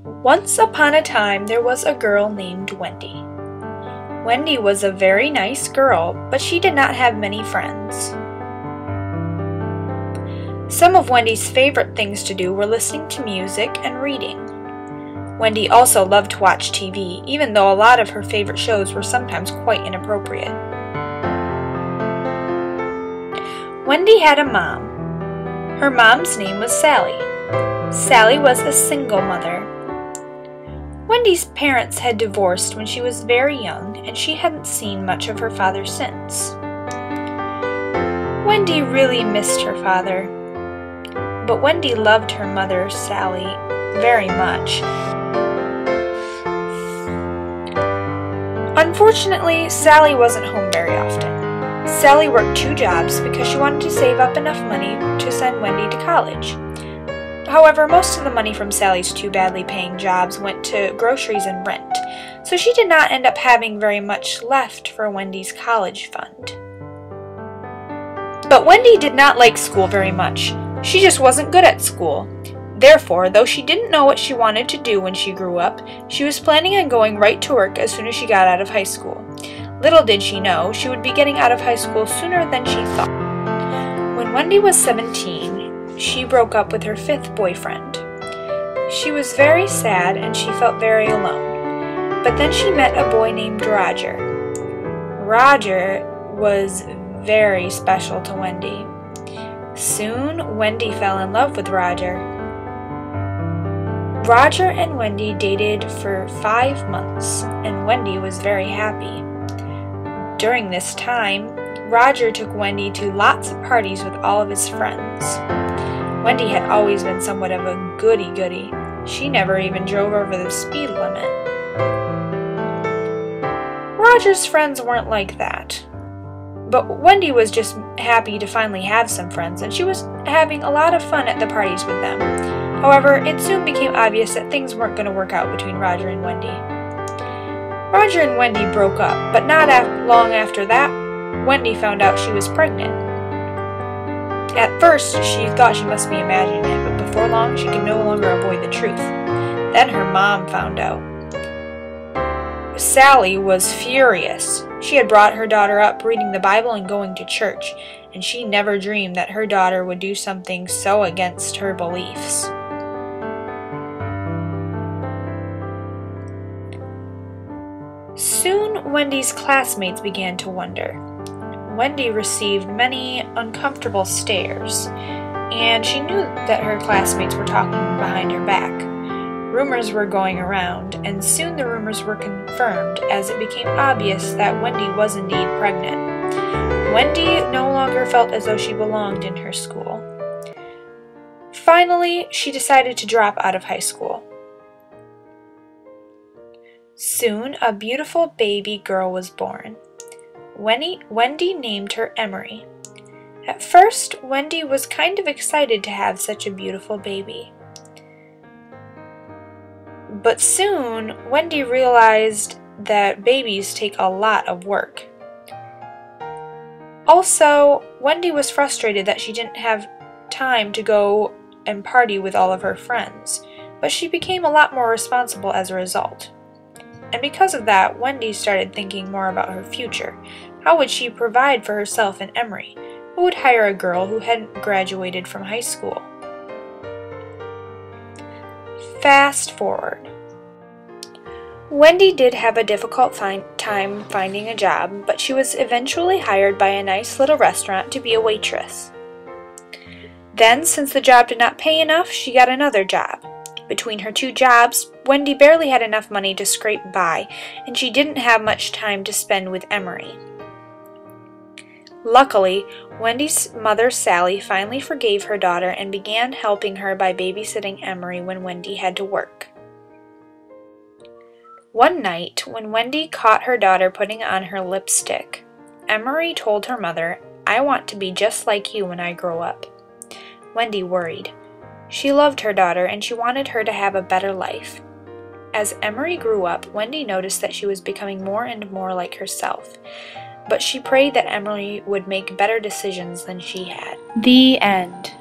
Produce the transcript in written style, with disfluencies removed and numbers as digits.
Once upon a time, there was a girl named Wendy. Wendy was a very nice girl, but she did not have many friends. Some of Wendy's favorite things to do were listening to music and reading. Wendy also loved to watch TV, even though a lot of her favorite shows were sometimes quite inappropriate. Wendy had a mom. Her mom's name was Sally. Sally was a single mother. Wendy's parents had divorced when she was very young, and she hadn't seen much of her father since. Wendy really missed her father, but Wendy loved her mother, Sally, very much. Unfortunately, Sally wasn't home very often. Sally worked 2 jobs because she wanted to save up enough money to send Wendy to college. However, most of the money from Sally's 2 badly paying jobs went to groceries and rent, so she did not end up having very much left for Wendy's college fund. But Wendy did not like school very much. She just wasn't good at school. Therefore, though she didn't know what she wanted to do when she grew up, she was planning on going right to work as soon as she got out of high school. Little did she know, she would be getting out of high school sooner than she thought. When Wendy was 17, she broke up with her 5th boyfriend. She was very sad and she felt very alone. But then she met a boy named Roger. Roger was very special to Wendy. Soon, Wendy fell in love with Roger. Roger and Wendy dated for 5 months, and Wendy was very happy. During this time, Roger took Wendy to lots of parties with all of his friends. Wendy had always been somewhat of a goody-goody. She never even drove over the speed limit. Roger's friends weren't like that. But Wendy was just happy to finally have some friends, and she was having a lot of fun at the parties with them. However, it soon became obvious that things weren't going to work out between Roger and Wendy. Roger and Wendy broke up, but not long after that, Wendy found out she was pregnant. At first, she thought she must be imagining it, but before long, she could no longer avoid the truth. Then her mom found out. Sally was furious. She had brought her daughter up reading the Bible and going to church, and she never dreamed that her daughter would do something so against her beliefs. Soon, Wendy's classmates began to wonder. Wendy received many uncomfortable stares, and she knew that her classmates were talking behind her back. Rumors were going around, and soon the rumors were confirmed as it became obvious that Wendy was indeed pregnant. Wendy no longer felt as though she belonged in her school. Finally, she decided to drop out of high school. Soon, a beautiful baby girl was born. Wendy named her Emery. At first, Wendy was kind of excited to have such a beautiful baby. But soon, Wendy realized that babies take a lot of work. Also, Wendy was frustrated that she didn't have time to go and party with all of her friends, but she became a lot more responsible as a result. And because of that, Wendy started thinking more about her future. How would she provide for herself and Emery? Who would hire a girl who hadn't graduated from high school? Fast forward. Wendy did have a difficult time finding a job, but she was eventually hired by a nice little restaurant to be a waitress. Then, since the job did not pay enough, she got another job. Between her 2 jobs, Wendy barely had enough money to scrape by, and she didn't have much time to spend with Emery. Luckily, Wendy's mother, Sally, finally forgave her daughter and began helping her by babysitting Emery when Wendy had to work. One night, when Wendy caught her daughter putting on her lipstick, Emery told her mother, "I want to be just like you when I grow up." Wendy worried. She loved her daughter and she wanted her to have a better life. As Emery grew up, Wendy noticed that she was becoming more and more like herself, but she prayed that Emery would make better decisions than she had. The end.